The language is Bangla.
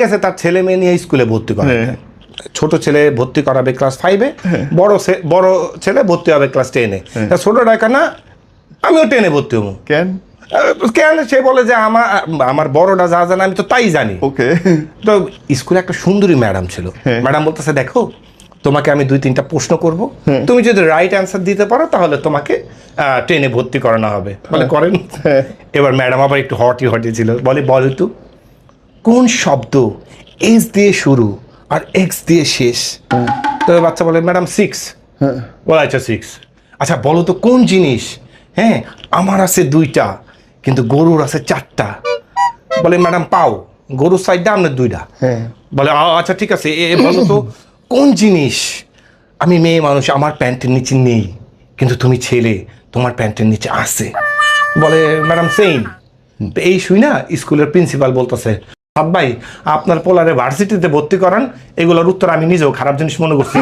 গেছে তার ছেলে মেয়ে নিয়ে স্কুলে ভর্তি করে। ছোট ছেলে ভর্তি করাবে ক্লাস 5-এ, বড় ছেলে ভর্তি হবে ক্লাস 10-এ। ছোটটা কেনা আমিও 10-এ ভর্তি হবো কেন? সে বলে যে আমার বড়টা যা জানে আমি তো তাই জানি। ওকে। তো স্কুলে একটা সুন্দরী ম্যাডাম ছিল, ম্যাডাম বলতেছে দেখো তোমাকে আমি 2-3টা প্রশ্ন করব, তুমি যদি রাইট অ্যান্সার দিতে পারো তাহলে তোমাকে 10-এ ভর্তি করানো হবে। বলে করেন। এবার ম্যাডাম আবার একটু হটি ছিল, বলে বলো তো কোন শব্দ এস দিয়ে শুরু আর এক্স দিয়ে শেষ? তো বাচ্চা বলে ম্যাডাম 6। বলে আচ্ছা 6। আচ্ছা বলো তো কোন জিনিস, হ্যাঁ আমার আছে 2টা কিন্তু গরুর আছে 4টা? বলে ম্যাডাম পাও, গরুর সাইডটা আপনার 2টা। বলে আচ্ছা ঠিক আছে, বলো তো কোন জিনিস আমি মেয়ে মানুষ আমার প্যান্টের নিচে নেই কিন্তু তুমি ছেলে তোমার প্যান্টের নিচে আছে? বলে ম্যাডাম সেইম। এই শুই না স্কুলের প্রিন্সিপাল বলতেছে ভাই আপনার পোলারে ভার্সিটিতে ভর্তি করান, এগুলোর উত্তর আমি নিজেও খারাপ জিনিস মনে করছি।